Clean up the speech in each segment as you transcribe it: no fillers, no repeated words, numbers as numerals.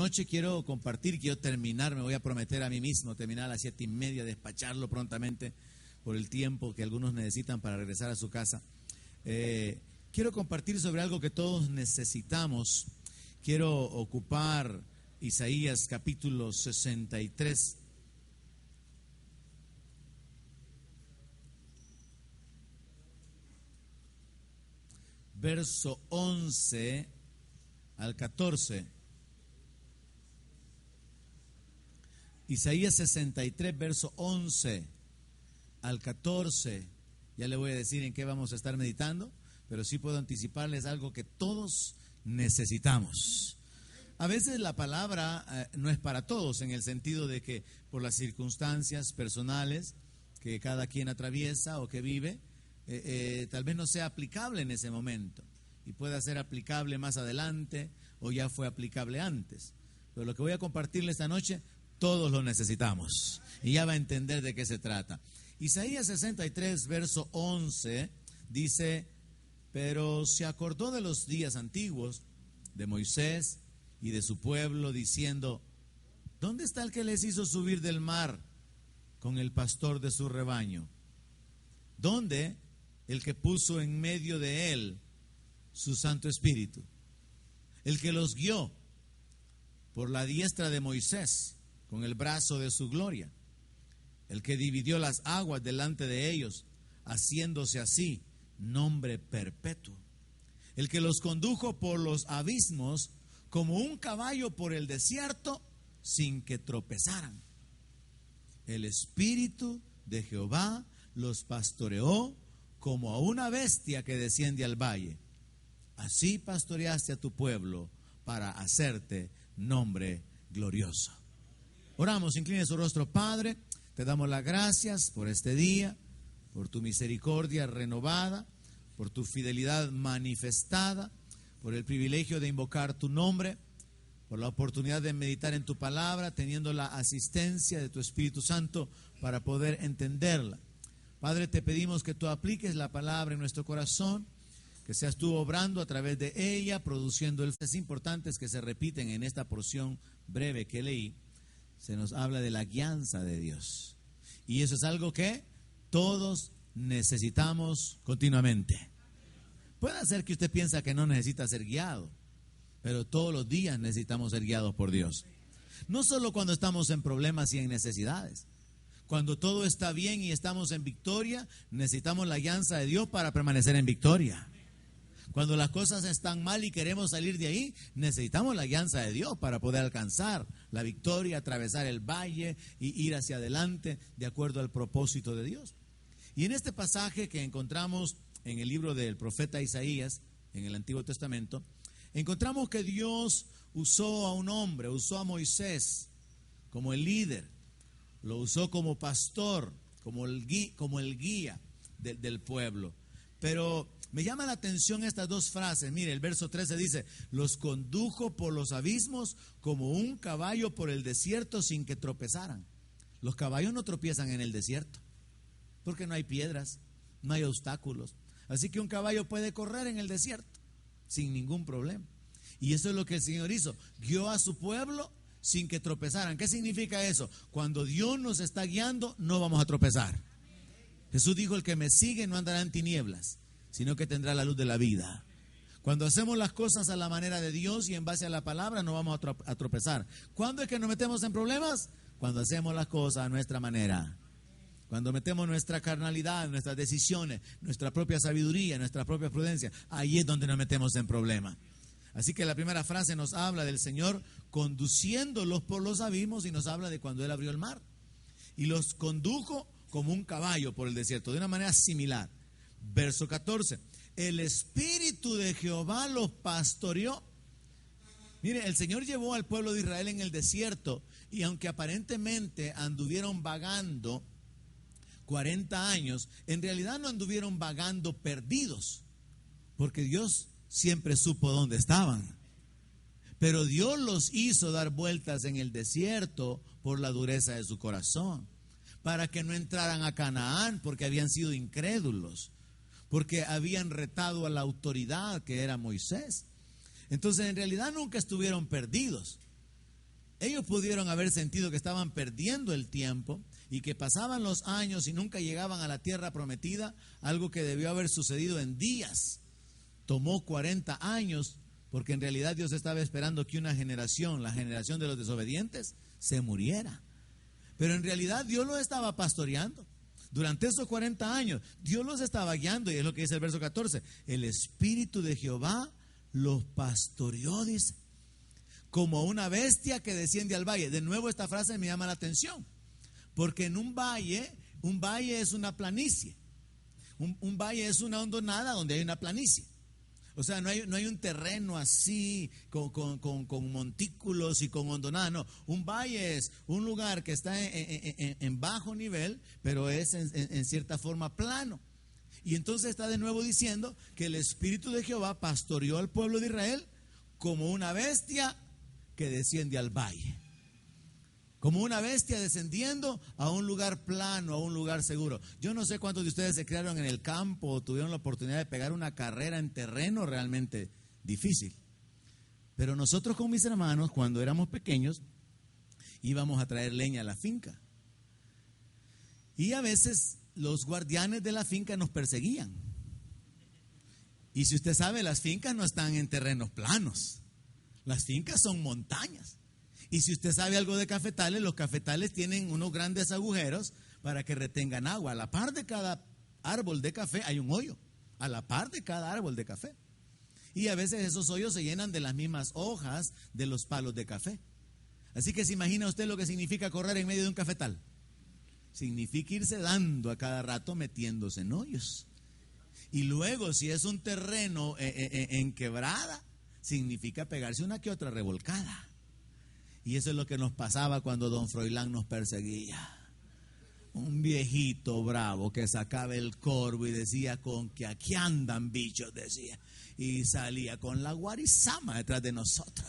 Noche quiero compartir, quiero terminar, me voy a prometer a mí mismo terminar a las 7:30, despacharlo prontamente por el tiempo que algunos necesitan para regresar a su casa. Quiero compartir sobre algo que todos necesitamos. Quiero ocupar Isaías capítulo 63. Verso 11 al 14. Isaías 63, verso 11 al 14. Ya le voy a decir en qué vamos a estar meditando, pero sí puedo anticiparles algo que todos necesitamos. A veces la palabra no es para todos, en el sentido de que por las circunstancias personales que cada quien atraviesa o que vive, tal vez no sea aplicable en ese momento y pueda ser aplicable más adelante o ya fue aplicable antes. Pero lo que voy a compartirle esta noche, todos lo necesitamos y ya va a entender de qué se trata. Isaías 63, verso 11 dice: pero se acordó de los días antiguos, de Moisés y de su pueblo, diciendo: ¿dónde está el que les hizo subir del mar con el pastor de su rebaño? ¿Dónde el que puso en medio de él su Santo Espíritu? El que los guió por la diestra de Moisés con el brazo de su gloria. El que dividió las aguas delante de ellos, haciéndose así nombre perpetuo. El que los condujo por los abismos como un caballo por el desierto sin que tropezaran. El Espíritu de Jehová los pastoreó como a una bestia que desciende al valle. Así pastoreaste a tu pueblo para hacerte nombre glorioso. Oramos, incline su rostro. Padre, te damos las gracias por este día, por tu misericordia renovada, por tu fidelidad manifestada, por el privilegio de invocar tu nombre, por la oportunidad de meditar en tu palabra, teniendo la asistencia de tu Espíritu Santo para poder entenderla. Padre, te pedimos que tú apliques la palabra en nuestro corazón, que seas tú obrando a través de ella, produciendo el... Es importante que se repiten en esta porción breve que leí. Se nos habla de la guianza de Dios. Y eso es algo que todos necesitamos continuamente. Puede ser que usted piensa que no necesita ser guiado, pero todos los días necesitamos ser guiados por Dios. No solo cuando estamos en problemas y en necesidades. Cuando todo está bien y estamos en victoria, necesitamos la guianza de Dios para permanecer en victoria. Cuando las cosas están mal y queremos salir de ahí, necesitamos la guianza de Dios para poder alcanzar la victoria, atravesar el valle y ir hacia adelante de acuerdo al propósito de Dios. Y en este pasaje que encontramos en el libro del profeta Isaías, en el Antiguo Testamento, encontramos que Dios usó a un hombre, usó a Moisés como el líder, lo usó como pastor, como el guía del pueblo. Pero me llama la atención estas dos frases. Mire, el verso 13 dice: los condujo por los abismos como un caballo por el desierto sin que tropezaran. Los caballos no tropiezan en el desierto, porque no hay piedras, no hay obstáculos. Así que un caballo puede correr en el desierto sin ningún problema. Y eso es lo que el Señor hizo. Guió a su pueblo sin que tropezaran. ¿Qué significa eso? Cuando Dios nos está guiando, no vamos a tropezar. Jesús dijo: el que me sigue no andará en tinieblas, sino que tendrá la luz de la vida. Cuando hacemos las cosas a la manera de Dios y en base a la palabra, no vamos a tropezar. ¿Cuándo es que nos metemos en problemas? Cuando hacemos las cosas a nuestra manera. Cuando metemos nuestra carnalidad, nuestras decisiones, nuestra propia sabiduría, nuestra propia prudencia, ahí es donde nos metemos en problemas. Así que la primera frase nos habla del Señor conduciéndolos por los abismos y nos habla de cuando Él abrió el mar. Y los condujo como un caballo por el desierto, de una manera similar. Verso 14, el Espíritu de Jehová los pastoreó. Mire, el Señor llevó al pueblo de Israel en el desierto y aunque aparentemente anduvieron vagando 40 años, en realidad no anduvieron vagando perdidos, porque Dios siempre supo dónde estaban. Pero Dios los hizo dar vueltas en el desierto por la dureza de su corazón, para que no entraran a Canaán, porque habían sido incrédulos, porque habían retado a la autoridad que era Moisés. Entonces en realidad nunca estuvieron perdidos. Ellos pudieron haber sentido que estaban perdiendo el tiempo y que pasaban los años y nunca llegaban a la tierra prometida, algo que debió haber sucedido en días. Tomó 40 años porque en realidad Dios estaba esperando que una generación, la generación de los desobedientes, se muriera. Pero en realidad Dios los estaba pastoreando. Durante esos 40 años, Dios los estaba guiando, y es lo que dice el verso 14. El Espíritu de Jehová los pastoreó, dice, como una bestia que desciende al valle. De nuevo, esta frase me llama la atención, porque en un valle es una planicie. Un valle es una hondonada donde hay una planicie. O sea, no hay un terreno así con montículos y con hondonadas. No, un valle es un lugar que está en bajo nivel, pero es en cierta forma plano. Y entonces está de nuevo diciendo que el Espíritu de Jehová pastoreó al pueblo de Israel como una bestia que desciende al valle. Como una bestia descendiendo a un lugar plano, a un lugar seguro. Yo no sé cuántos de ustedes se criaron en el campo o tuvieron la oportunidad de pegar una carrera en terreno realmente difícil. Pero nosotros con mis hermanos, cuando éramos pequeños, íbamos a traer leña a la finca. Y a veces los guardianes de la finca nos perseguían. Y si usted sabe, las fincas no están en terrenos planos. Las fincas son montañas. Y si usted sabe algo de cafetales, los cafetales tienen unos grandes agujeros para que retengan agua. A la par de cada árbol de café hay un hoyo. A la par de cada árbol de café. Y a veces esos hoyos se llenan de las mismas hojas de los palos de café. Así que se imagina usted lo que significa correr en medio de un cafetal. Significa irse dando a cada rato metiéndose en hoyos. Y luego, si es un terreno en quebrada, significa pegarse una que otra revolcada. Y eso es lo que nos pasaba cuando don Froilán nos perseguía. Un viejito bravo que sacaba el corvo y decía, con que aquí andan bichos, decía. Y salía con la guarizama detrás de nosotros.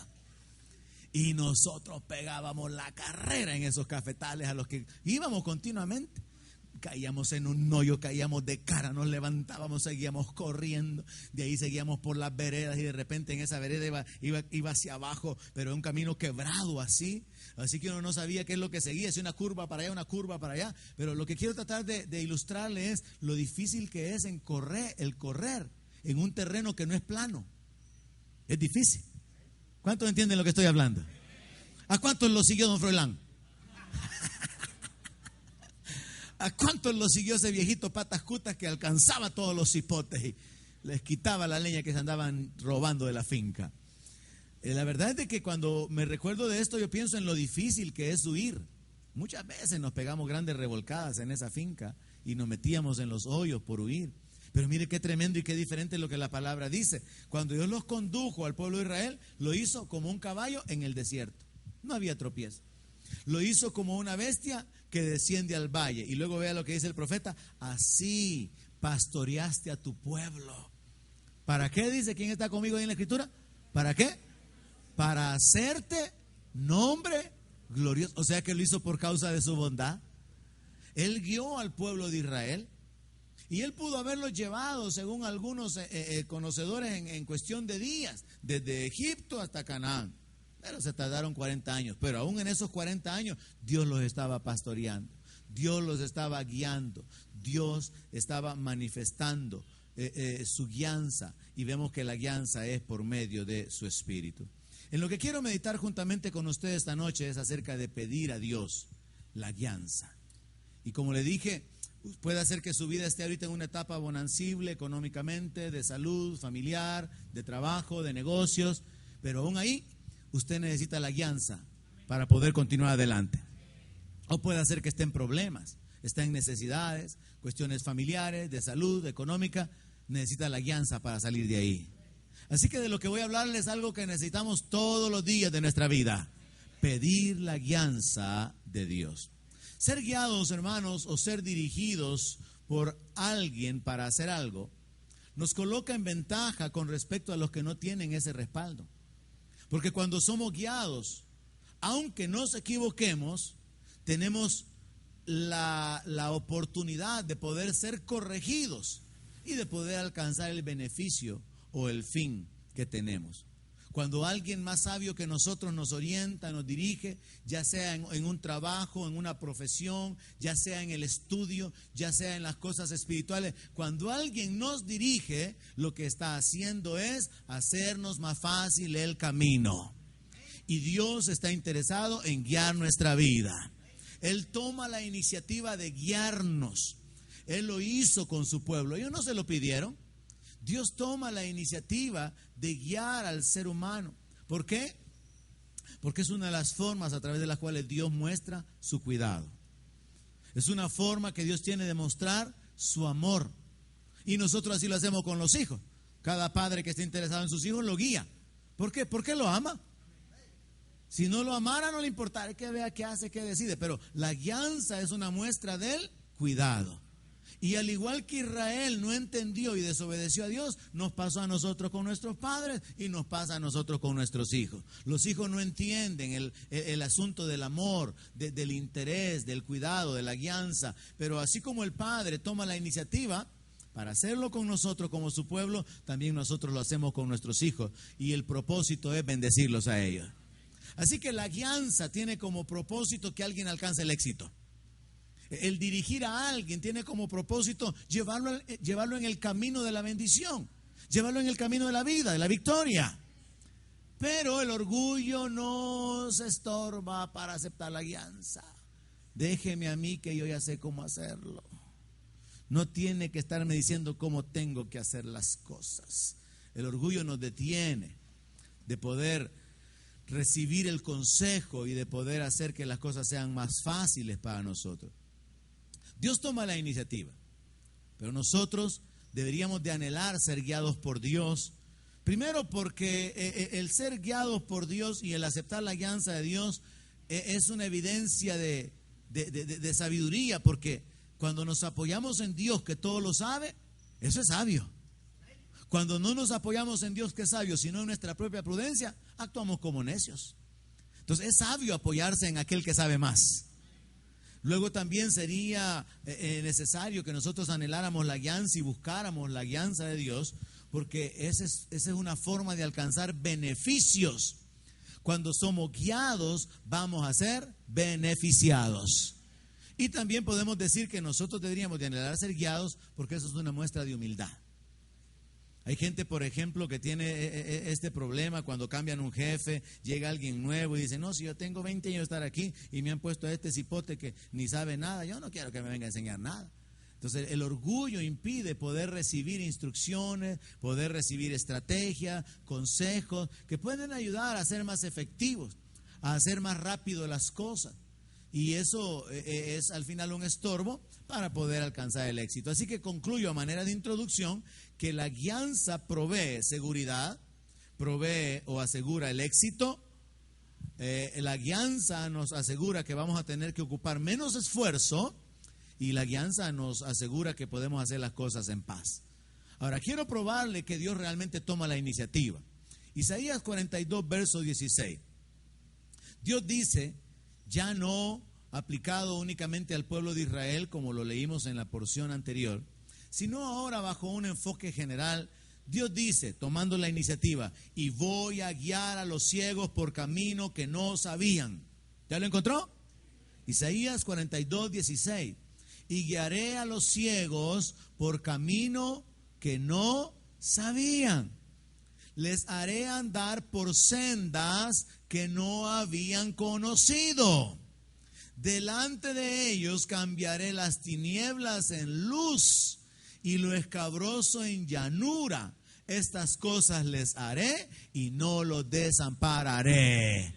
Y nosotros pegábamos la carrera en esos cafetales a los que íbamos continuamente. Caíamos en un hoyo, caíamos de cara, nos levantábamos, seguíamos corriendo. De ahí seguíamos por las veredas y de repente en esa vereda iba hacia abajo, pero un camino quebrado así. Así que uno no sabía qué es lo que seguía, si una curva para allá, una curva para allá. Pero lo que quiero tratar de ilustrarle es lo difícil que es el correr en un terreno que no es plano. Es difícil. ¿Cuántos entienden lo que estoy hablando? ¿A cuántos lo siguió don Froilán? ¿A cuántos lo siguió ese viejito patas cutas que alcanzaba todos los cipotes y les quitaba la leña que se andaban robando de la finca? La verdad es de que cuando me recuerdo de esto, yo pienso en lo difícil que es huir. Muchas veces nos pegamos grandes revolcadas en esa finca y nos metíamos en los hoyos por huir. Pero mire qué tremendo y qué diferente es lo que la palabra dice. Cuando Dios los condujo al pueblo de Israel, lo hizo como un caballo en el desierto. No había tropiezo. Lo hizo como una bestia que desciende al valle. Y luego vea lo que dice el profeta: así pastoreaste a tu pueblo. ¿Para qué? Dice, ¿quién está conmigo ahí en la escritura? ¿Para qué? Para hacerte nombre glorioso. O sea que lo hizo por causa de su bondad. Él guió al pueblo de Israel y él pudo haberlos llevado, según algunos conocedores, en cuestión de días, desde Egipto hasta Canaán. Pero se tardaron 40 años. Pero aún en esos 40 años, Dios los estaba pastoreando. Dios los estaba guiando. Dios estaba manifestando su guianza. Y vemos que la guianza es por medio de su Espíritu. En lo que quiero meditar juntamente con ustedes esta noche es acerca de pedir a Dios la guianza. Y como le dije, puede hacer que su vida esté ahorita en una etapa bonancible económicamente, de salud, familiar, de trabajo, de negocios. Pero aún ahí, usted necesita la guianza para poder continuar adelante. O puede hacer que esté en problemas, está en necesidades, cuestiones familiares, de salud, económica. Necesita la guianza para salir de ahí. Así que de lo que voy a hablarles es algo que necesitamos todos los días de nuestra vida: pedir la guianza de Dios. Ser guiados, hermanos, o ser dirigidos por alguien para hacer algo, nos coloca en ventaja con respecto a los que no tienen ese respaldo. Porque cuando somos guiados, aunque nos equivoquemos, tenemos la oportunidad de poder ser corregidos y de poder alcanzar el beneficio o el fin que tenemos. Cuando alguien más sabio que nosotros nos orienta, nos dirige, ya sea en un trabajo, en una profesión, ya sea en el estudio, ya sea en las cosas espirituales. Cuando alguien nos dirige, lo que está haciendo es hacernos más fácil el camino. Y Dios está interesado en guiar nuestra vida. Él toma la iniciativa de guiarnos. Él lo hizo con su pueblo. Ellos no se lo pidieron. Dios toma la iniciativa de guiar al ser humano. ¿Por qué? Porque es una de las formas a través de las cuales Dios muestra su cuidado. Es una forma que Dios tiene de mostrar su amor. Y nosotros así lo hacemos con los hijos. Cada padre que esté interesado en sus hijos lo guía. ¿Por qué? Porque lo ama. Si no lo amara, no le importara que vea qué hace, qué decide. Pero la guianza es una muestra del cuidado. Y al igual que Israel no entendió y desobedeció a Dios, nos pasó a nosotros con nuestros padres y nos pasa a nosotros con nuestros hijos. Los hijos no entienden el asunto del amor, del interés, del cuidado, de la guianza. Pero así como el padre toma la iniciativa para hacerlo con nosotros como su pueblo, también nosotros lo hacemos con nuestros hijos. Y el propósito es bendecirlos a ellos. Así que la guianza tiene como propósito que alguien alcance el éxito. El dirigir a alguien tiene como propósito llevarlo en el camino de la bendición, llevarlo en el camino de la vida, de la victoria. Pero el orgullo nos estorba para aceptar la guianza. Déjeme a mí que yo ya sé cómo hacerlo. No tiene que estarme diciendo cómo tengo que hacer las cosas. El orgullo nos detiene de poder recibir el consejo y de poder hacer que las cosas sean más fáciles para nosotros. Dios toma la iniciativa, pero nosotros deberíamos de anhelar ser guiados por Dios. Primero porque el ser guiados por Dios y el aceptar la guianza de Dios es una evidencia de sabiduría, porque cuando nos apoyamos en Dios que todo lo sabe, eso es sabio. Cuando no nos apoyamos en Dios que es sabio, sino en nuestra propia prudencia, actuamos como necios. Entonces es sabio apoyarse en aquel que sabe más. Luego también sería necesario que nosotros anheláramos la guianza y buscáramos la guianza de Dios, porque esa es una forma de alcanzar beneficios. Cuando somos guiados, vamos a ser beneficiados. Y también podemos decir que nosotros deberíamos de anhelar ser guiados, porque eso es una muestra de humildad. Hay gente, por ejemplo, que tiene este problema cuando cambian un jefe, llega alguien nuevo y dice, no, si yo tengo 20 años de estar aquí y me han puesto a este cipote que ni sabe nada, yo no quiero que me venga a enseñar nada. Entonces el orgullo impide poder recibir instrucciones, poder recibir estrategias, consejos que pueden ayudar a ser más efectivos, a hacer más rápido las cosas. Y eso es al final un estorbo para poder alcanzar el éxito. Así que concluyo a manera de introducción que la guianza provee seguridad, provee o asegura el éxito. La guianza nos asegura que vamos a tener que ocupar menos esfuerzo y la guianza nos asegura que podemos hacer las cosas en paz. Ahora, quiero probarle que Dios realmente toma la iniciativa. Isaías 42, verso 16. Dios dice, ya no aplicado únicamente al pueblo de Israel, como lo leímos en la porción anterior, sino ahora bajo un enfoque general. Dios dice, tomando la iniciativa, y voy a guiar a los ciegos por camino que no sabían. ¿Ya lo encontró? Isaías 42, 16. Y guiaré a los ciegos por camino que no sabían. Les haré andar por sendas que no habían conocido. Delante de ellos cambiaré las tinieblas en luz y lo escabroso en llanura. Estas cosas les haré y no los desampararé.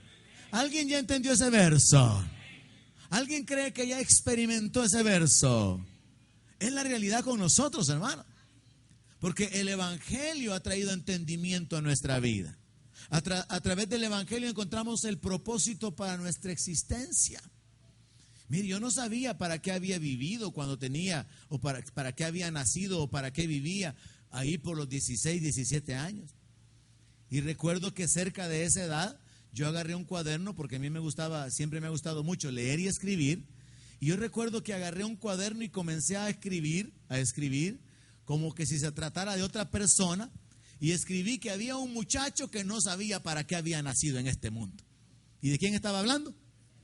¿Alguien ya entendió ese verso? ¿Alguien cree que ya experimentó ese verso? Es la realidad con nosotros, hermano. Porque el Evangelio ha traído entendimiento a nuestra vida. A través del Evangelio encontramos el propósito para nuestra existencia. Mire, yo no sabía para qué había vivido cuando tenía, o para qué había nacido, o para qué vivía ahí por los 16, 17 años. Y recuerdo que cerca de esa edad, yo agarré un cuaderno, porque a mí siempre me ha gustado mucho leer y escribir. Y yo recuerdo que agarré un cuaderno y comencé a escribir, como que si se tratara de otra persona. y escribí que había un muchacho que no sabía para qué había nacido en este mundo. ¿Y de quién estaba hablando?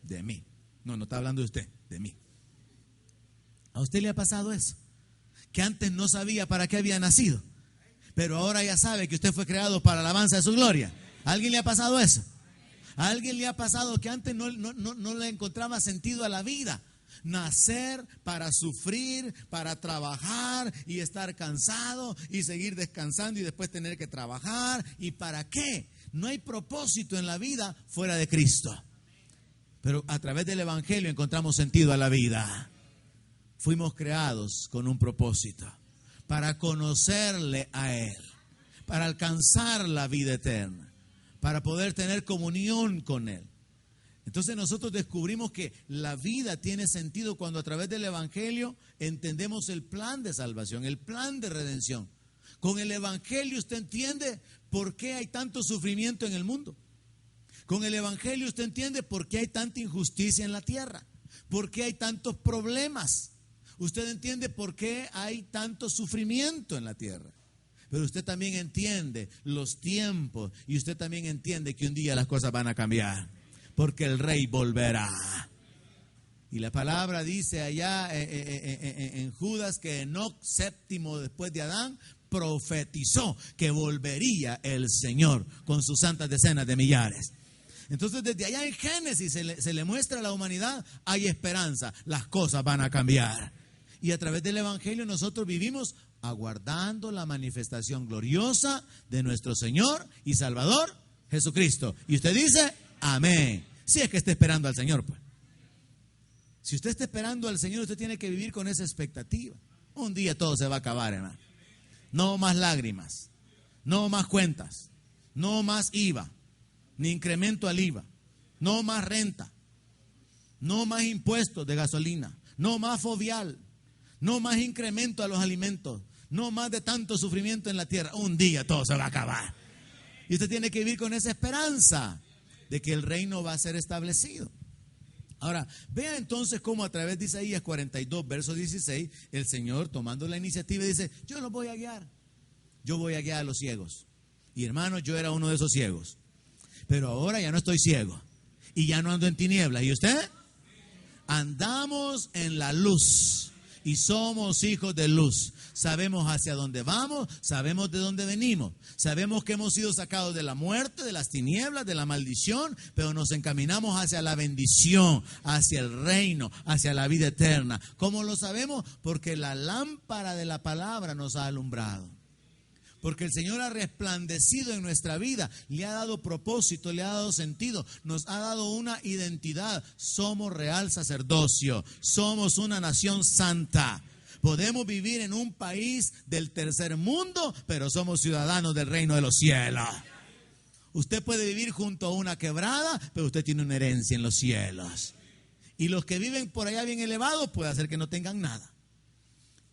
De mí. No está hablando de usted, de mí. ¿A usted le ha pasado eso? Que antes no sabía para qué había nacido, pero ahora ya sabe que usted fue creado para la alabanza de su gloria. ¿A alguien le ha pasado eso? ¿A alguien le ha pasado que antes no le encontraba sentido a la vida? Nacer para sufrir, para trabajar y estar cansado y seguir descansando y después tener que trabajar. ¿Y para qué? No hay propósito en la vida fuera de Cristo. Pero a través del Evangelio encontramos sentido a la vida. Fuimos creados con un propósito, para conocerle a Él, para alcanzar la vida eterna, para poder tener comunión con Él. Entonces nosotros descubrimos que la vida tiene sentido cuando a través del Evangelio entendemos el plan de salvación, el plan de redención. Con el Evangelio usted entiende por qué hay tanto sufrimiento en el mundo. Con el Evangelio usted entiende por qué hay tanta injusticia en la tierra, por qué hay tantos problemas. Usted entiende por qué hay tanto sufrimiento en la tierra. Pero usted también entiende los tiempos y usted también entiende que un día las cosas van a cambiar, porque el Rey volverá. Y la palabra dice allá en Judas que Enoc, séptimo después de Adán, profetizó que volvería el Señor con sus santas decenas de millares. Entonces desde allá en Génesis se le muestra a la humanidad, hay esperanza, las cosas van a cambiar. Y a través del Evangelio nosotros vivimos aguardando la manifestación gloriosa de nuestro Señor y Salvador Jesucristo. Y usted dice, amén. Si es que está esperando al Señor, pues. Si usted está esperando al Señor, usted tiene que vivir con esa expectativa. Un día todo se va a acabar, hermano. No más lágrimas, no más cuentas, no más IVA, ni incremento al IVA, no más renta, no más impuestos de gasolina, no más fovial, no más incremento a los alimentos, no más de tanto sufrimiento en la tierra. Un día todo se va a acabar. Y usted tiene que vivir con esa esperanza de que el reino va a ser establecido. Ahora, vea entonces cómo a través de Isaías 42, verso 16, el Señor tomando la iniciativa dice, yo los voy a guiar. Yo voy a guiar a los ciegos. Y hermano, yo era uno de esos ciegos. Pero ahora ya no estoy ciego. Y ya no ando en tinieblas. ¿Y usted? Andamos en la luz. Y somos hijos de luz. Sabemos hacia dónde vamos, sabemos de dónde venimos. Sabemos que hemos sido sacados de la muerte, de las tinieblas, de la maldición, pero nos encaminamos hacia la bendición, hacia el reino, hacia la vida eterna. ¿Cómo lo sabemos? Porque la lámpara de la palabra nos ha alumbrado. Porque el Señor ha resplandecido en nuestra vida, le ha dado propósito, le ha dado sentido, nos ha dado una identidad. Somos real sacerdocio, somos una nación santa. Podemos vivir en un país del tercer mundo, pero somos ciudadanos del reino de los cielos. Usted puede vivir junto a una quebrada, pero usted tiene una herencia en los cielos. Y los que viven por allá bien elevados, puede hacer que no tengan nada.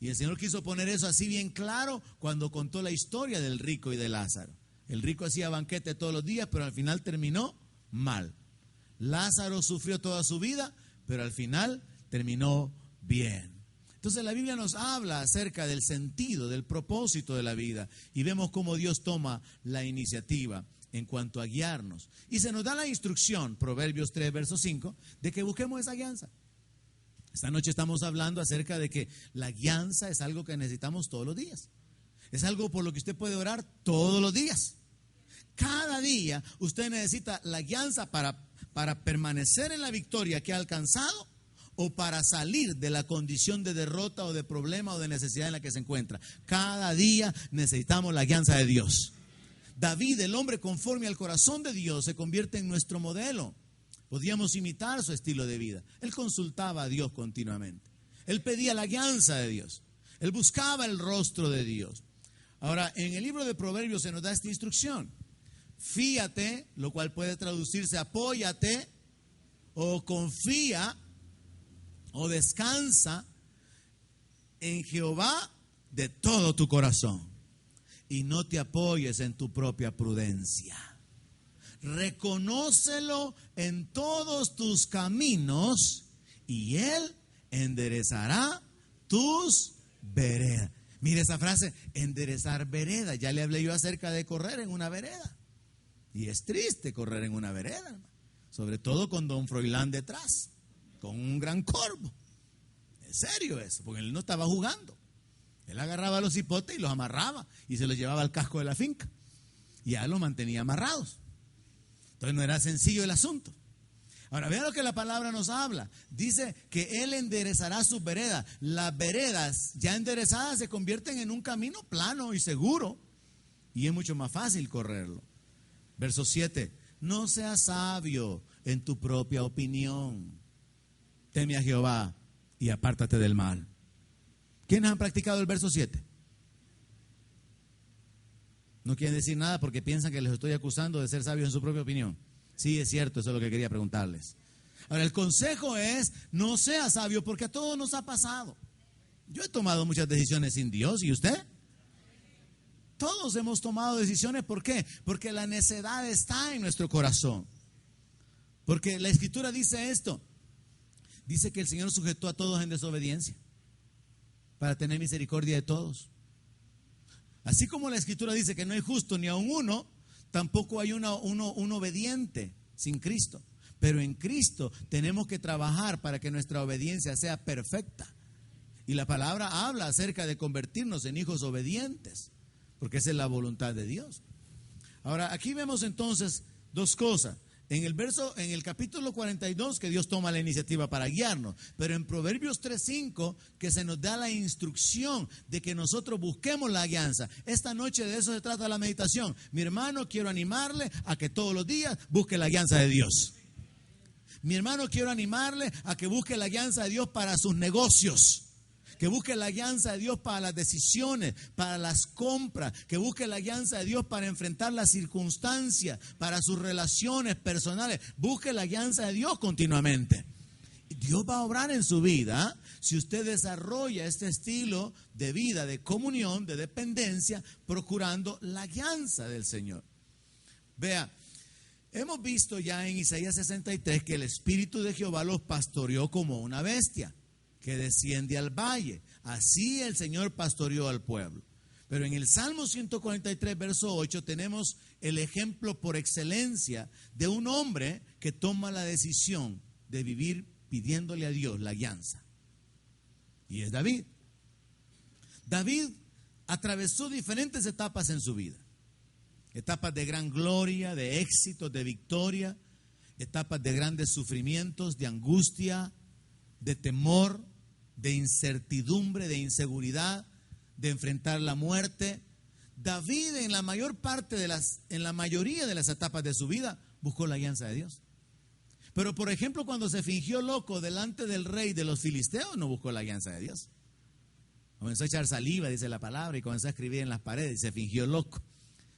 Y el Señor quiso poner eso así bien claro cuando contó la historia del rico y de Lázaro. El rico hacía banquete todos los días, pero al final terminó mal. Lázaro sufrió toda su vida, pero al final terminó bien. Entonces la Biblia nos habla acerca del sentido, del propósito de la vida. Y vemos cómo Dios toma la iniciativa en cuanto a guiarnos. Y se nos da la instrucción, Proverbios 3, verso 5, de que busquemos esa guianza. Esta noche estamos hablando acerca de que la guianza es algo que necesitamos todos los días. Es algo por lo que usted puede orar todos los días. Cada día usted necesita la guianza para permanecer en la victoria que ha alcanzado o para salir de la condición de derrota o de problema o de necesidad en la que se encuentra. Cada día necesitamos la guianza de Dios. David, el hombre conforme al corazón de Dios, se convierte en nuestro modelo. Podíamos imitar su estilo de vida. Él consultaba a Dios continuamente. Él pedía la guianza de Dios. Él buscaba el rostro de Dios. Ahora, en el libro de Proverbios se nos da esta instrucción. Fíate, lo cual puede traducirse apóyate, o confía, o descansa en Jehová de todo tu corazón. Y no te apoyes en tu propia prudencia. Reconócelo en todos tus caminos y Él enderezará tus veredas. Mire esa frase, enderezar vereda. Ya le hablé yo acerca de correr en una vereda. Y es triste correr en una vereda, hermano. Sobre todo con don Froilán detrás, con un gran corvo. En serio eso, porque él no estaba jugando. Él agarraba los hipotes y los amarraba y se los llevaba al casco de la finca. Y ya los mantenía amarrados. Entonces no era sencillo el asunto. Ahora vean lo que la palabra nos habla. Dice que Él enderezará sus veredas. Las veredas ya enderezadas se convierten en un camino plano y seguro. Y es mucho más fácil correrlo. Verso 7. No seas sabio en tu propia opinión. Teme a Jehová y apártate del mal. ¿Quiénes han practicado el verso 7? No quieren decir nada porque piensan que les estoy acusando de ser sabios en su propia opinión. Sí, es cierto, eso es lo que quería preguntarles. Ahora, el consejo es, no sea sabio porque a todos nos ha pasado. Yo he tomado muchas decisiones sin Dios, ¿y usted? Todos hemos tomado decisiones, ¿por qué? Porque la necedad está en nuestro corazón. Porque la Escritura dice esto. Dice que el Señor sujetó a todos en desobediencia para tener misericordia de todos. Así como la Escritura dice que no hay justo ni aun uno, tampoco hay un obediente sin Cristo. Pero en Cristo tenemos que trabajar para que nuestra obediencia sea perfecta. Y la palabra habla acerca de convertirnos en hijos obedientes, porque esa es la voluntad de Dios. Ahora, aquí vemos entonces dos cosas. En el capítulo 42 que Dios toma la iniciativa para guiarnos, pero en Proverbios 3:5 que se nos da la instrucción de que nosotros busquemos la guianza. Esta noche de eso se trata la meditación. Mi hermano, quiero animarle a que todos los días busque la guianza de Dios. Mi hermano, quiero animarle a que busque la guianza de Dios para sus negocios. Que busque la guianza de Dios para las decisiones, para las compras, que busque la guianza de Dios para enfrentar las circunstancias, para sus relaciones personales. Busque la guianza de Dios continuamente. Dios va a obrar en su vida si usted desarrolla este estilo de vida, de comunión, de dependencia, procurando la guianza del Señor. Vea, hemos visto ya en Isaías 63 que el Espíritu de Jehová los pastoreó como una bestia que desciende al valle. Así el Señor pastoreó al pueblo. Pero en el Salmo 143, verso 8, tenemos el ejemplo por excelencia de un hombre que toma la decisión de vivir pidiéndole a Dios la guianza. Y es David. David atravesó diferentes etapas en su vida. Etapas de gran gloria, de éxito, de victoria. Etapas de grandes sufrimientos, de angustia, de temor, de incertidumbre, de inseguridad, de enfrentar la muerte. David en la mayoría de las etapas de su vida buscó la guianza de Dios. Pero por ejemplo, cuando se fingió loco delante del rey de los filisteos, no buscó la guianza de Dios. Comenzó a echar saliva, dice la palabra, y comenzó a escribir en las paredes y se fingió loco.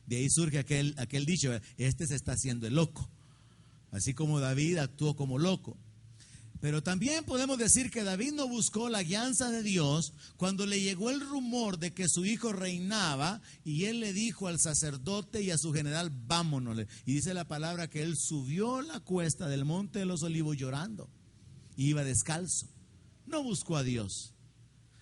De ahí surge aquel dicho, este se está haciendo el loco. Así como David actuó como loco. Pero también podemos decir que David no buscó la guianza de Dios cuando le llegó el rumor de que su hijo reinaba y él le dijo al sacerdote y a su general, vámonos. Y dice la palabra que él subió la cuesta del monte de los olivos llorando. Y iba descalzo. No buscó a Dios.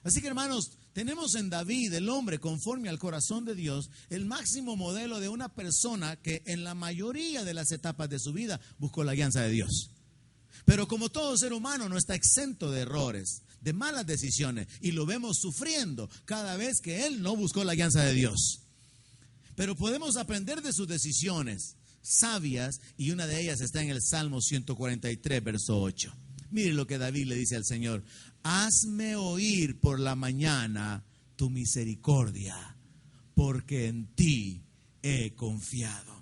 Así que hermanos, tenemos en David, el hombre conforme al corazón de Dios, el máximo modelo de una persona que en la mayoría de las etapas de su vida buscó la guianza de Dios. Pero como todo ser humano no está exento de errores, de malas decisiones, y lo vemos sufriendo cada vez que él no buscó la guianza de Dios. Pero podemos aprender de sus decisiones sabias, y una de ellas está en el Salmo 143, verso 8. Mire lo que David le dice al Señor: hazme oír por la mañana tu misericordia, porque en ti he confiado.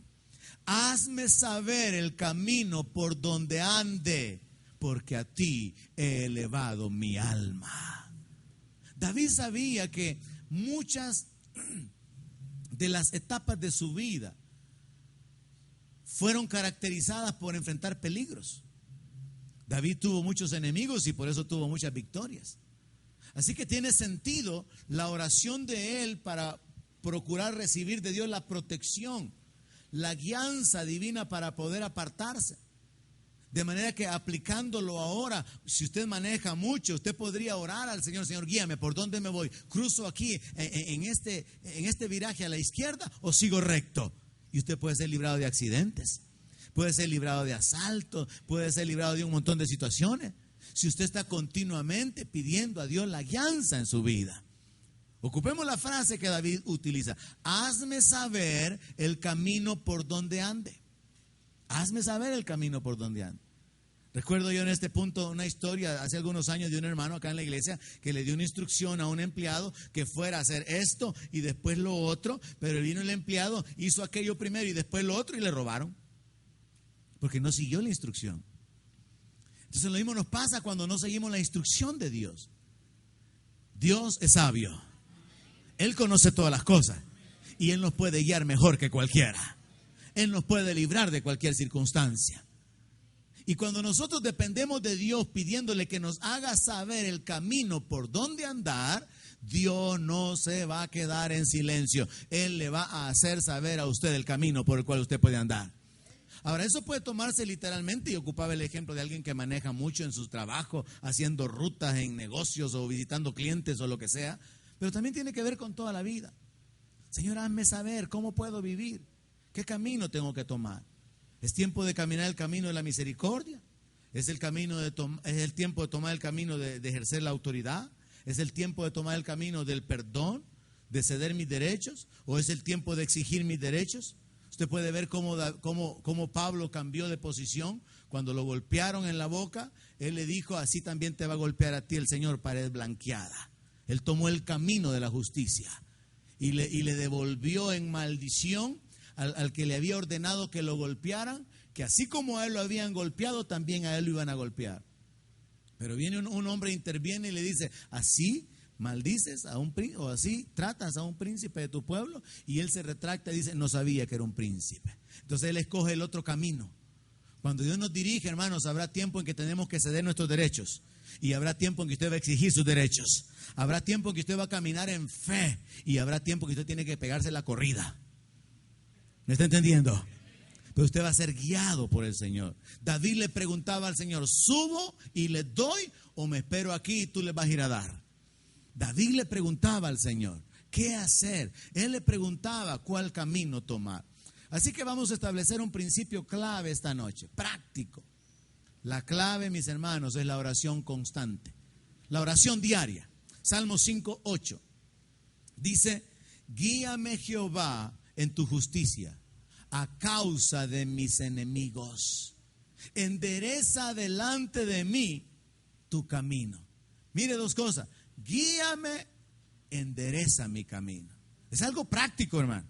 Hazme saber el camino por donde ande, porque a ti he elevado mi alma. David sabía que muchas de las etapas de su vida fueron caracterizadas por enfrentar peligros. David tuvo muchos enemigos y por eso tuvo muchas victorias. Así que tiene sentido la oración de él para procurar recibir de Dios la protección, la guianza divina para poder apartarse. De manera que aplicándolo ahora, si usted maneja mucho, usted podría orar al Señor: Señor, guíame, ¿por dónde me voy? ¿Cruzo aquí en este viraje a la izquierda o sigo recto? Y usted puede ser librado de accidentes, puede ser librado de asaltos, puede ser librado de un montón de situaciones, si usted está continuamente pidiendo a Dios la guianza en su vida. Ocupemos la frase que David utiliza: hazme saber el camino por donde ande. Hazme saber el camino por donde ande. Recuerdo yo en este punto una historia hace algunos años de un hermano acá en la iglesia que le dio una instrucción a un empleado que fuera a hacer esto y después lo otro, pero vino el empleado, hizo aquello primero y después lo otro y le robaron, porque no siguió la instrucción. Entonces lo mismo nos pasa cuando no seguimos la instrucción de Dios. Dios es sabio, Él conoce todas las cosas y Él nos puede guiar mejor que cualquiera. Él nos puede librar de cualquier circunstancia. Y cuando nosotros dependemos de Dios pidiéndole que nos haga saber el camino por donde andar, Dios no se va a quedar en silencio. Él le va a hacer saber a usted el camino por el cual usted puede andar. Ahora, eso puede tomarse literalmente, y ocupaba el ejemplo de alguien que maneja mucho en su trabajo, haciendo rutas en negocios o visitando clientes o lo que sea, pero también tiene que ver con toda la vida. Señor, hazme saber cómo puedo vivir. ¿Qué camino tengo que tomar? ¿Es tiempo de caminar el camino de la misericordia? ¿Es el tiempo de tomar el camino de ejercer la autoridad? ¿Es el tiempo de tomar el camino del perdón, de ceder mis derechos? ¿O es el tiempo de exigir mis derechos? Usted puede ver cómo Pablo cambió de posición. Cuando lo golpearon en la boca, él le dijo: así también te va a golpear a ti el Señor, pared blanqueada. Él tomó el camino de la justicia y le devolvió en maldición al que le había ordenado que lo golpearan, que así como a él lo habían golpeado, también a él lo iban a golpear. Pero viene un hombre, interviene y le dice: así maldices a un príncipe, o así tratas a un príncipe de tu pueblo. Y él se retracta y dice: no sabía que era un príncipe. Entonces él escoge el otro camino. Cuando Dios nos dirige, hermanos, habrá tiempo en que tenemos que ceder nuestros derechos, y habrá tiempo en que usted va a exigir sus derechos. Habrá tiempo en que usted va a caminar en fe, y habrá tiempo en que usted tiene que pegarse la corrida. ¿Me está entendiendo? Pero usted va a ser guiado por el Señor. David le preguntaba al Señor: ¿subo y le doy o me espero aquí y tú le vas a ir a dar? David le preguntaba al Señor qué hacer. Él le preguntaba cuál camino tomar. Así que vamos a establecer un principio clave esta noche, práctico. La clave, mis hermanos, es la oración constante, la oración diaria. Salmo 5:8 dice: guíame, Jehová, en tu justicia, a causa de mis enemigos. Endereza delante de mí tu camino. Mire, dos cosas: guíame, endereza mi camino. Es algo práctico, hermano.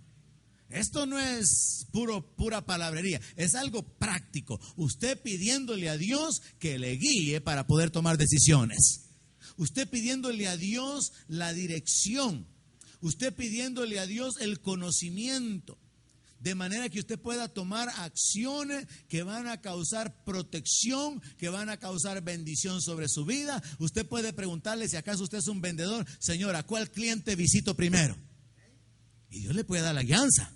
Esto no es pura palabrería, es algo práctico. Usted pidiéndole a Dios que le guíe para poder tomar decisiones. Usted pidiéndole a Dios la dirección. Usted pidiéndole a Dios el conocimiento, de manera que usted pueda tomar acciones que van a causar protección, que van a causar bendición sobre su vida. Usted puede preguntarle, si acaso usted es un vendedor: Señor, ¿a cuál cliente visito primero? Y Dios le puede dar la guianza.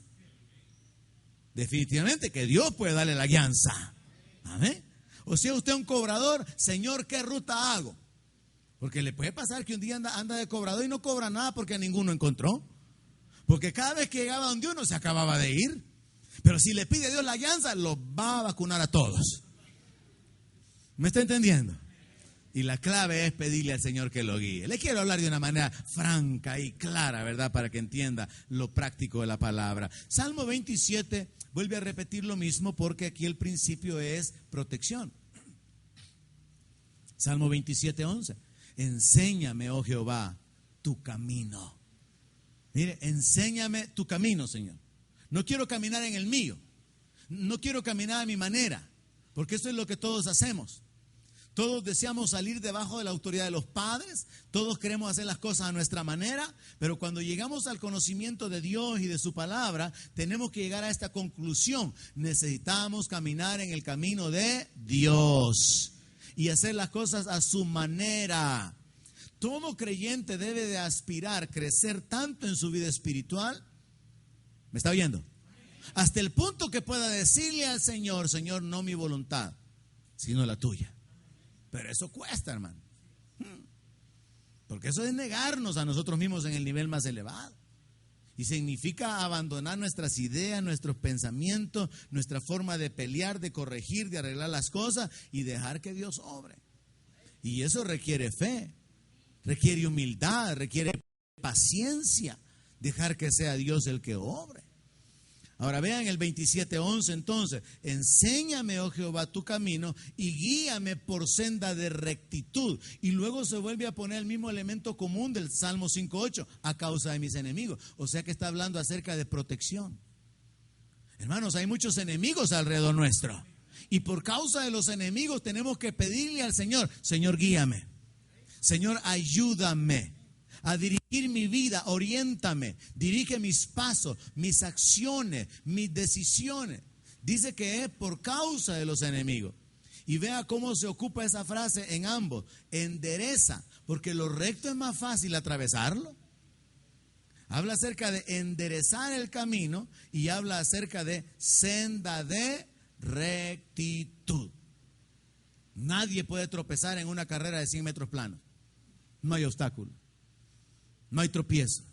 Definitivamente que Dios puede darle la guianza. Amén. O sea, usted es un cobrador: Señor, ¿qué ruta hago? Porque le puede pasar que un día anda de cobrador y no cobra nada porque a ninguno encontró. Porque cada vez que llegaba donde uno se acababa de ir. Pero si le pide a Dios la guianza, los va a vacunar a todos. ¿Me está entendiendo? Y la clave es pedirle al Señor que lo guíe. Le quiero hablar de una manera franca y clara, ¿verdad? Para que entienda lo práctico de la palabra. Salmo 27 vuelve a repetir lo mismo, porque aquí el principio es protección. Salmo 27:11. Enséñame, oh Jehová, tu camino. Mire, enséñame tu camino, Señor. No quiero caminar en el mío. No quiero caminar a mi manera, porque eso es lo que todos hacemos. Todos deseamos salir debajo de la autoridad de los padres. Todos queremos hacer las cosas a nuestra manera. Pero cuando llegamos al conocimiento de Dios y de su palabra, tenemos que llegar a esta conclusión: necesitamos caminar en el camino de Dios y hacer las cosas a su manera. Todo creyente debe de aspirar, crecer tanto en su vida espiritual. ¿Me está oyendo? Hasta el punto que pueda decirle al Señor: Señor, no mi voluntad, sino la tuya. Pero eso cuesta, hermano. Porque eso es negarnos a nosotros mismos en el nivel más elevado. Y significa abandonar nuestras ideas, nuestros pensamientos, nuestra forma de pelear, de corregir, de arreglar las cosas y dejar que Dios obre. Y eso requiere fe, requiere humildad, requiere paciencia, dejar que sea Dios el que obre. Ahora vean el 27:11 entonces: enséñame, oh Jehová, tu camino y guíame por senda de rectitud. Y luego se vuelve a poner el mismo elemento común del Salmo 5:8, a causa de mis enemigos. O sea que está hablando acerca de protección. Hermanos, hay muchos enemigos alrededor nuestro. Y por causa de los enemigos tenemos que pedirle al Señor: Señor, guíame. Señor, ayúdame a dirigir mi vida, oriéntame, dirige mis pasos, mis acciones, mis decisiones. Dice que es por causa de los enemigos. Y vea cómo se ocupa esa frase en ambos: endereza, porque lo recto es más fácil atravesarlo. Habla acerca de enderezar el camino y habla acerca de senda de rectitud. Nadie puede tropezar en una carrera de 100 metros planos. No hay obstáculo. No hay tropiezo.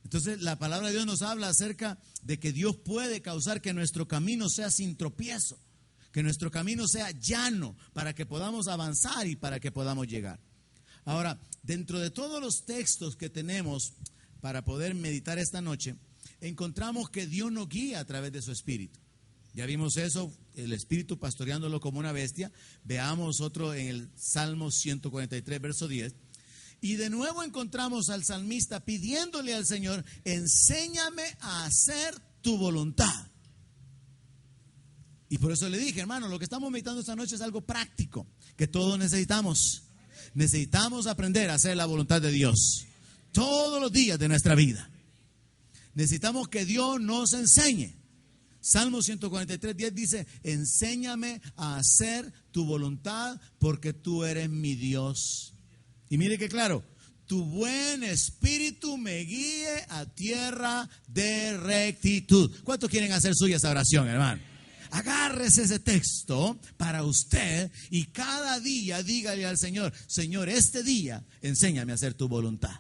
Entonces la palabra de Dios nos habla acerca de que Dios puede causar que nuestro camino sea sin tropiezo, que nuestro camino sea llano, para que podamos avanzar y para que podamos llegar. Ahora, dentro de todos los textos que tenemos para poder meditar esta noche, encontramos que Dios nos guía a través de su Espíritu. Ya vimos eso, el Espíritu pastoreándolo como una bestia. Veamos otro en el Salmo 143, verso 10. Y de nuevo encontramos al salmista pidiéndole al Señor: enséñame a hacer tu voluntad. Y por eso le dije, hermano, lo que estamos meditando esta noche es algo práctico, que todos necesitamos. Necesitamos aprender a hacer la voluntad de Dios todos los días de nuestra vida. Necesitamos que Dios nos enseñe. Salmo 143, 10 dice: enséñame a hacer tu voluntad, porque tú eres mi Dios. Y mire que claro: tu buen espíritu me guíe a tierra de rectitud. ¿Cuántos quieren hacer suya esa oración, hermano? Agárrese ese texto para usted y cada día dígale al Señor: Señor, este día enséñame a hacer tu voluntad.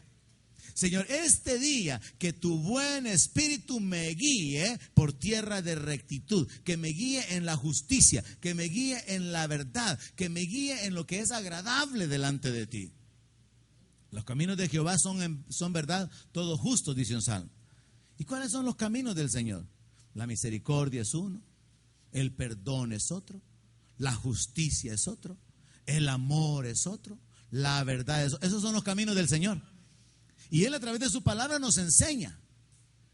Señor, este día que tu buen espíritu me guíe por tierra de rectitud, que me guíe en la justicia, que me guíe en la verdad, que me guíe en lo que es agradable delante de ti. Los caminos de Jehová son verdad, todos justos, dice un salmo. ¿Y cuáles son los caminos del Señor? La misericordia es uno, el perdón es otro, la justicia es otro, el amor es otro, la verdad es otro. Esos son los caminos del Señor. Y Él a través de su palabra nos enseña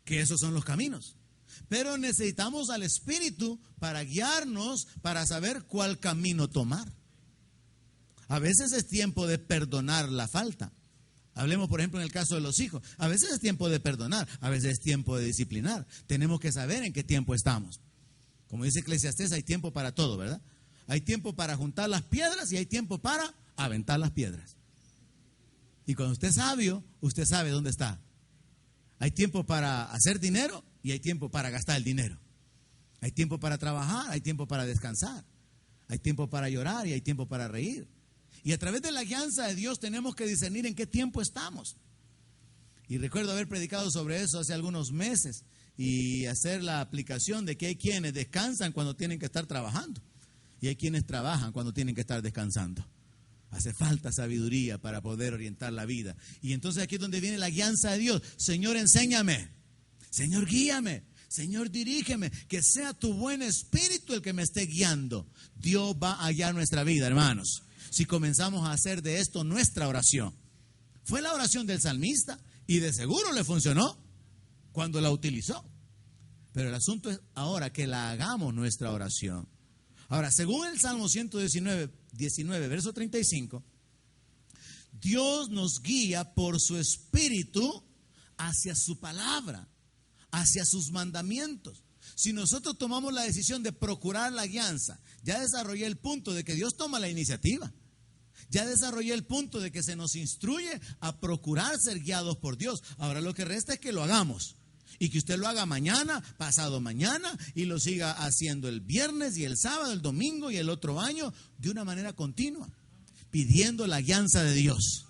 que esos son los caminos. Pero necesitamos al Espíritu para guiarnos, para saber cuál camino tomar. A veces es tiempo de perdonar la falta. Hablemos, por ejemplo, en el caso de los hijos. A veces es tiempo de perdonar, a veces es tiempo de disciplinar. Tenemos que saber en qué tiempo estamos. Como dice Eclesiastés, hay tiempo para todo, ¿verdad? Hay tiempo para juntar las piedras y hay tiempo para aventar las piedras. Y cuando usted es sabio, usted sabe dónde está. Hay tiempo para hacer dinero y hay tiempo para gastar el dinero. Hay tiempo para trabajar, hay tiempo para descansar. Hay tiempo para llorar y hay tiempo para reír. Y a través de la guianza de Dios tenemos que discernir en qué tiempo estamos. Y recuerdo haber predicado sobre eso hace algunos meses y hacer la aplicación de que hay quienes descansan cuando tienen que estar trabajando y hay quienes trabajan cuando tienen que estar descansando. Hace falta sabiduría para poder orientar la vida. Y entonces aquí es donde viene la guianza de Dios. Señor, enséñame. Señor, guíame. Señor, dirígeme. Que sea tu buen espíritu el que me esté guiando. Dios va a guiar nuestra vida, hermanos, si comenzamos a hacer de esto nuestra oración. Fue la oración del salmista y de seguro le funcionó cuando la utilizó. Pero el asunto es ahora que la hagamos nuestra oración. Ahora, según el Salmo 119, verso 35, Dios nos guía por su espíritu hacia su palabra, hacia sus mandamientos. Si nosotros tomamos la decisión de procurar la guianza, ya desarrollé el punto de que Dios toma la iniciativa. Ya desarrollé el punto de que se nos instruye a procurar ser guiados por Dios. Ahora lo que resta es que lo hagamos. Y que usted lo haga mañana, pasado mañana, y lo siga haciendo el viernes y el sábado, el domingo y el otro año, de una manera continua, pidiendo la guianza de Dios.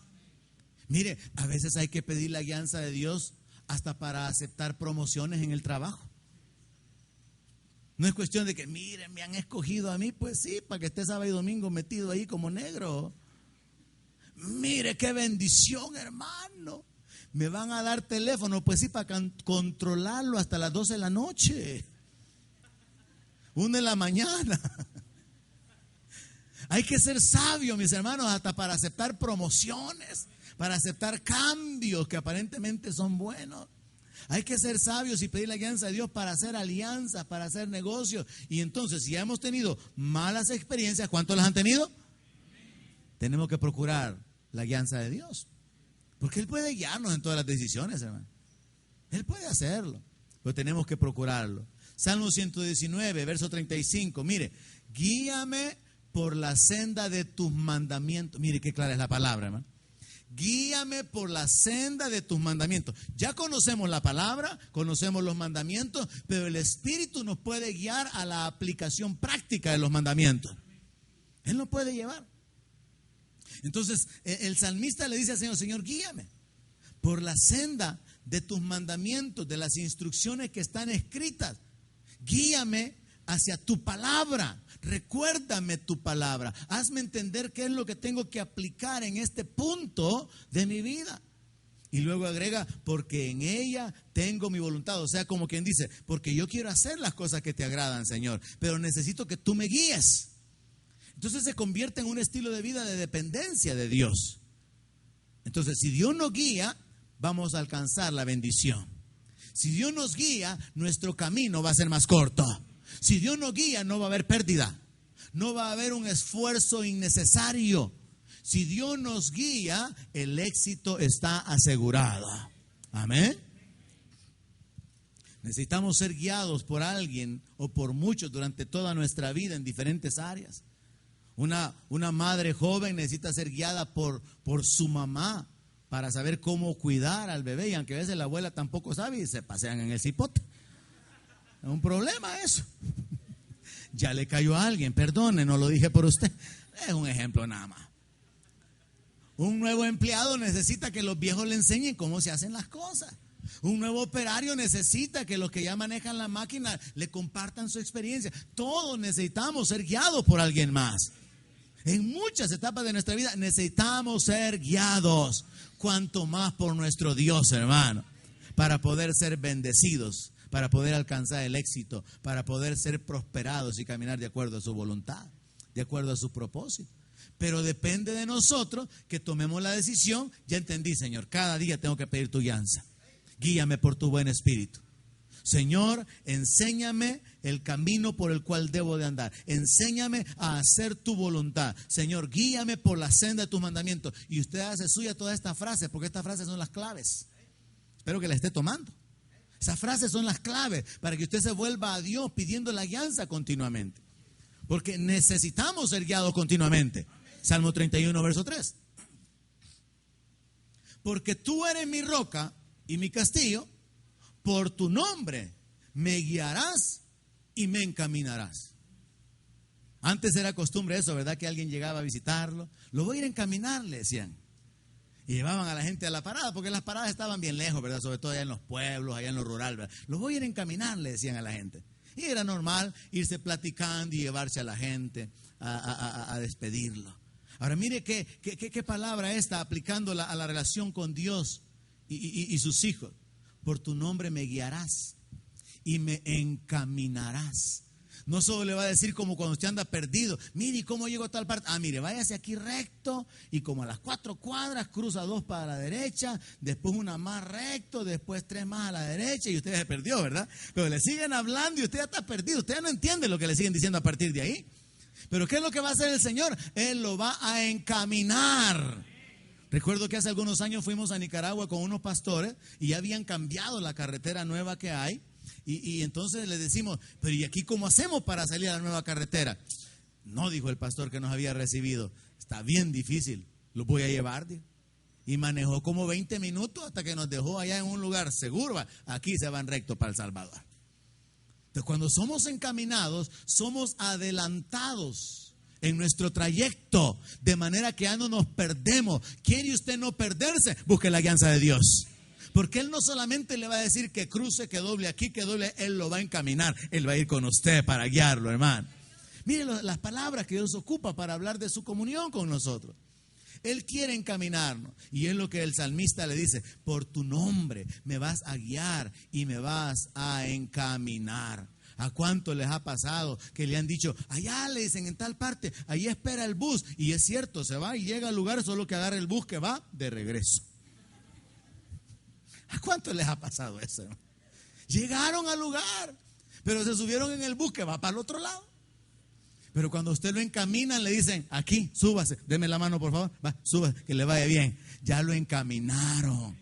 Mire, a veces hay que pedir la guianza de Dios hasta para aceptar promociones en el trabajo. No es cuestión de que, miren, me han escogido a mí, pues sí, para que esté sábado y domingo metido ahí como negro. Mire qué bendición, hermano. Me van a dar teléfono, pues sí, para controlarlo hasta las 12 de la noche, 1 de la mañana. Hay que ser sabio, mis hermanos, hasta para aceptar promociones, para aceptar cambios que aparentemente son buenos. Hay que ser sabios y pedir la guianza de Dios para hacer alianzas, para hacer negocios. Y entonces, si ya hemos tenido malas experiencias, ¿cuántos las han tenido? Tenemos que procurar la guianza de Dios, porque Él puede guiarnos en todas las decisiones, hermano. Él puede hacerlo, pero tenemos que procurarlo. Salmo 119, verso 35. Mire, guíame por la senda de tus mandamientos. Mire qué clara es la palabra, hermano. Guíame por la senda de tus mandamientos. Ya conocemos la palabra, conocemos los mandamientos, pero el Espíritu nos puede guiar a la aplicación práctica de los mandamientos. Él nos puede llevar. Entonces, el salmista le dice al Señor: Señor, guíame por la senda de tus mandamientos, de las instrucciones que están escritas. Guíame hacia tu palabra. Recuérdame tu palabra. Hazme entender qué es lo que tengo que aplicar en este punto de mi vida. Y luego agrega: porque en ella tengo mi voluntad. O sea, como quien dice, porque yo quiero hacer las cosas que te agradan, Señor, pero necesito que tú me guíes. Entonces se convierte en un estilo de vida de dependencia de Dios. Entonces, si Dios nos guía, vamos a alcanzar la bendición. Si Dios nos guía, nuestro camino va a ser más corto. Si Dios nos guía, no va a haber pérdida, no va a haber un esfuerzo innecesario. Si Dios nos guía, el éxito está asegurado. Amén. Necesitamos ser guiados por alguien o por muchos durante toda nuestra vida en diferentes áreas. Una madre joven necesita ser guiada por su mamá para saber cómo cuidar al bebé, y aunque a veces la abuela tampoco sabe y se pasean en el cipote. Es un problema eso. Ya le cayó a alguien, perdone, no lo dije por usted. Es un ejemplo nada más. Un nuevo empleado necesita que los viejos le enseñen cómo se hacen las cosas. Un nuevo operario necesita que los que ya manejan la máquina le compartan su experiencia. Todos necesitamos ser guiados por alguien más. En muchas etapas de nuestra vida necesitamos ser guiados, cuanto más por nuestro Dios, hermano, para poder ser bendecidos, para poder alcanzar el éxito, para poder ser prosperados y caminar de acuerdo a su voluntad, de acuerdo a su propósito. Pero depende de nosotros que tomemos la decisión. Ya entendí, Señor, cada día tengo que pedir tu guianza. Guíame por tu buen espíritu. Señor, enséñame el camino por el cual debo de andar. Enséñame a hacer tu voluntad. Señor, guíame por la senda de tus mandamientos. Y usted hace suya toda esta frase, porque estas frases son las claves. Espero que la esté tomando. Esas frases son las claves para que usted se vuelva a Dios pidiendo la guianza continuamente. Porque necesitamos ser guiados continuamente. Salmo 31, verso 3. Porque tú eres mi roca y mi castillo, por tu nombre me guiarás y me encaminarás. Antes era costumbre eso, ¿verdad? Que alguien llegaba a visitarlo. Lo voy a ir a encaminar, le decían. Y llevaban a la gente a la parada, porque las paradas estaban bien lejos, ¿verdad? Sobre todo allá en los pueblos, allá en lo rural, ¿verdad? Lo voy a ir a encaminar, le decían a la gente. Y era normal irse platicando y llevarse a la gente a despedirlo. Ahora mire qué palabra esta, aplicándola a la relación con Dios y sus hijos. Por tu nombre me guiarás y me encaminarás. No solo le va a decir como cuando usted anda perdido. Mire, ¿cómo llego a tal parte? Mire, váyase aquí recto y como a las 4 cuadras cruza 2 para la derecha, después una más recto, después 3 más a la derecha y usted se perdió, ¿verdad? Pero le siguen hablando y usted ya está perdido. Usted ya no entiende lo que le siguen diciendo a partir de ahí. Pero ¿qué es lo que va a hacer el Señor? Él lo va a encaminar. Recuerdo que hace algunos años fuimos a Nicaragua con unos pastores y ya habían cambiado la carretera nueva que hay. Y entonces le decimos, pero ¿y aquí cómo hacemos para salir a la nueva carretera? No, dijo el pastor que nos había recibido, está bien difícil, los voy a llevar, dijo. Y manejó como 20 minutos hasta que nos dejó allá en un lugar seguro. Aquí se van recto para El Salvador. Entonces, cuando somos encaminados, somos adelantados en nuestro trayecto, de manera que ya no nos perdemos. ¿Quiere usted no perderse? Busque la guianza de Dios. Porque Él no solamente le va a decir que cruce, que doble aquí, que doble, Él lo va a encaminar. Él va a ir con usted para guiarlo, hermano. Mire las palabras que Dios ocupa para hablar de su comunión con nosotros. Él quiere encaminarnos. Y es lo que el salmista le dice: por tu nombre me vas a guiar y me vas a encaminar. ¿A cuánto les ha pasado que le han dicho, allá le dicen en tal parte, ahí espera el bus? Y es cierto, se va y llega al lugar, solo que agarra el bus que va de regreso. ¿A cuánto les ha pasado eso? Llegaron al lugar, pero se subieron en el bus que va para el otro lado. Pero cuando usted lo encaminan, le dicen, aquí, súbase, deme la mano por favor, va, súbase, que le vaya bien. Ya lo encaminaron.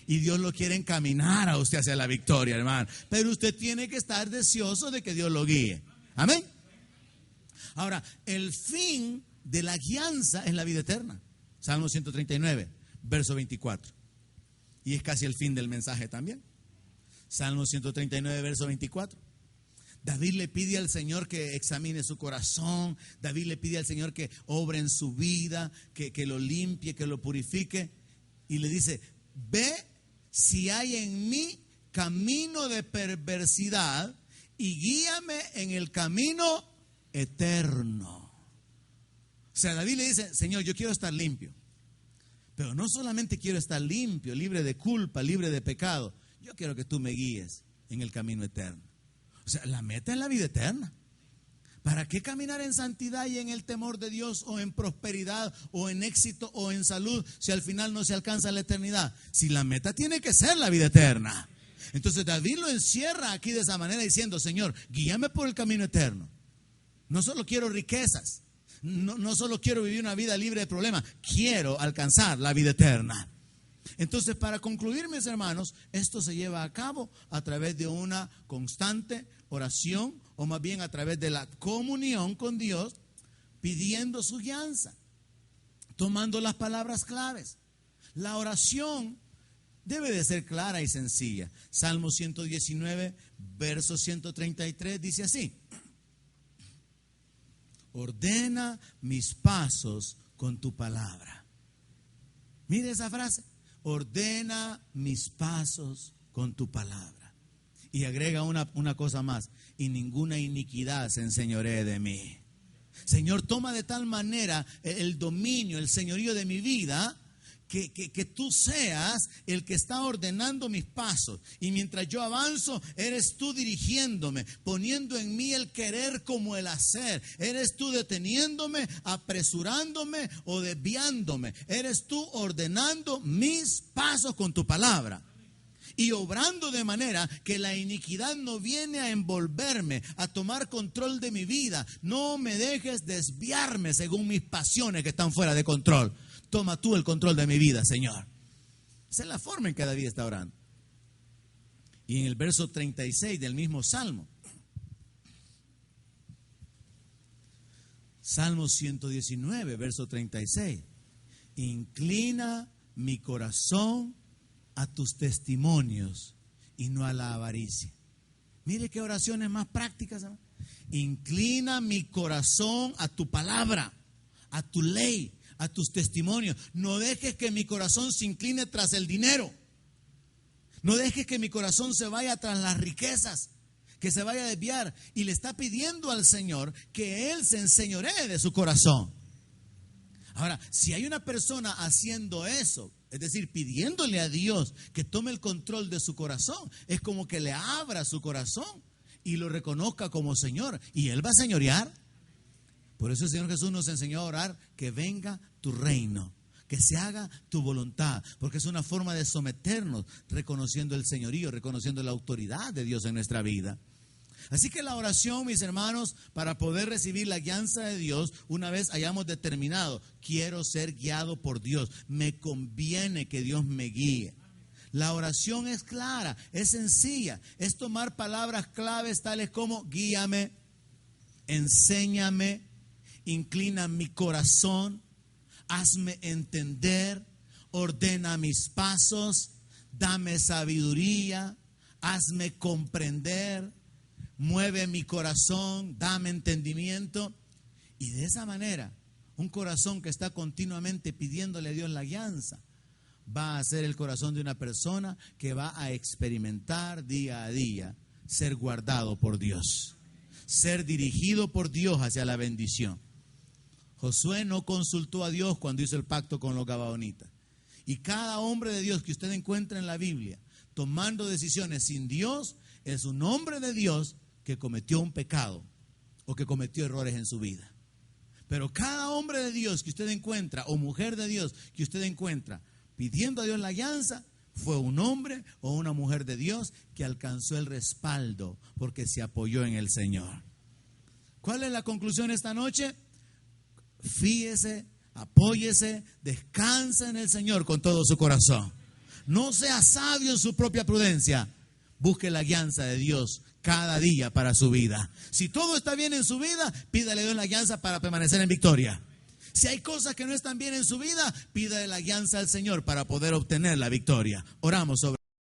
Y Dios lo quiere encaminar a usted hacia la victoria, hermano. Pero usted tiene que estar deseoso de que Dios lo guíe. Amén. Ahora, el fin de la guianza es la vida eterna. Salmo 139, verso 24. Y es casi el fin del mensaje también. Salmo 139, verso 24. David le pide al Señor que examine su corazón. David le pide al Señor que obre en su vida, que lo limpie, que lo purifique. Y le dice, ve si hay en mí camino de perversidad y guíame en el camino eterno. O sea, David le dice, Señor, yo quiero estar limpio. Pero no solamente quiero estar limpio, libre de culpa, libre de pecado. Yo quiero que tú me guíes en el camino eterno. O sea, la meta es la vida eterna. ¿Para qué caminar en santidad y en el temor de Dios, o en prosperidad, o en éxito, o en salud, si al final no se alcanza la eternidad? Si la meta tiene que ser la vida eterna. Entonces David lo encierra aquí de esa manera diciendo, Señor, guíame por el camino eterno. No solo quiero riquezas, no solo quiero vivir una vida libre de problemas, quiero alcanzar la vida eterna. Entonces, para concluir, mis hermanos, esto se lleva a cabo a través de una constante oración, o más bien a través de la comunión con Dios, pidiendo su guianza, tomando las palabras claves. La oración debe de ser clara y sencilla. Salmo 119, verso 133 dice así: ordena mis pasos con tu palabra. Mire esa frase: ordena mis pasos con tu palabra. Y agrega una cosa más: y ninguna iniquidad se enseñoree de mí. Señor, toma de tal manera el dominio, el señorío de mi vida, que tú seas el que está ordenando mis pasos. Y mientras yo avanzo, eres tú dirigiéndome, poniendo en mí el querer como el hacer. Eres tú deteniéndome, apresurándome o desviándome. Eres tú ordenando mis pasos con tu palabra. Y obrando de manera que la iniquidad no viene a envolverme, a tomar control de mi vida. No me dejes desviarme según mis pasiones que están fuera de control. Toma tú el control de mi vida, Señor. Esa es la forma en que David está orando. Y en el verso 36 del mismo Salmo, Salmo 119, verso 36: inclina mi corazón a tus testimonios y no a la avaricia. Mire qué oraciones más prácticas, ¿no? Inclina mi corazón a tu palabra, a tu ley, a tus testimonios. No dejes que mi corazón se incline tras el dinero. No dejes que mi corazón se vaya tras las riquezas, que se vaya a desviar. Y le está pidiendo al Señor que Él se enseñoree de su corazón. Ahora, si hay una persona haciendo eso, es decir, pidiéndole a Dios que tome el control de su corazón, es como que le abra su corazón y lo reconozca como Señor, y Él va a señorear. Por eso el Señor Jesús nos enseñó a orar: que venga tu reino, que se haga tu voluntad, porque es una forma de someternos, reconociendo el señorío, reconociendo la autoridad de Dios en nuestra vida. Así que la oración, mis hermanos, para poder recibir la guianza de Dios, una vez hayamos determinado, quiero ser guiado por Dios, me conviene que Dios me guíe. La oración es clara, es sencilla, es tomar palabras claves tales como guíame, enséñame, inclina mi corazón, hazme entender, ordena mis pasos, dame sabiduría, hazme comprender, mueve mi corazón, dame entendimiento. Y de esa manera, un corazón que está continuamente pidiéndole a Dios la guianza, va a ser el corazón de una persona que va a experimentar día a día ser guardado por Dios, ser dirigido por Dios hacia la bendición. Josué no consultó a Dios cuando hizo el pacto con los gabaonitas. Y cada hombre de Dios que usted encuentra en la Biblia tomando decisiones sin Dios es un hombre de Dios que cometió un pecado o que cometió errores en su vida. Pero cada hombre de Dios que usted encuentra o mujer de Dios que usted encuentra pidiendo a Dios la guianza fue un hombre o una mujer de Dios que alcanzó el respaldo porque se apoyó en el Señor. ¿Cuál es la conclusión esta noche? Fíese, apóyese, descansa en el Señor con todo su corazón. No sea sabio en su propia prudencia. Busque la guianza de Dios cada día para su vida. Si todo está bien en su vida, pídale a Dios la guianza para permanecer en victoria. Si hay cosas que no están bien en su vida, pídale la guianza al Señor para poder obtener la victoria. Oramos sobre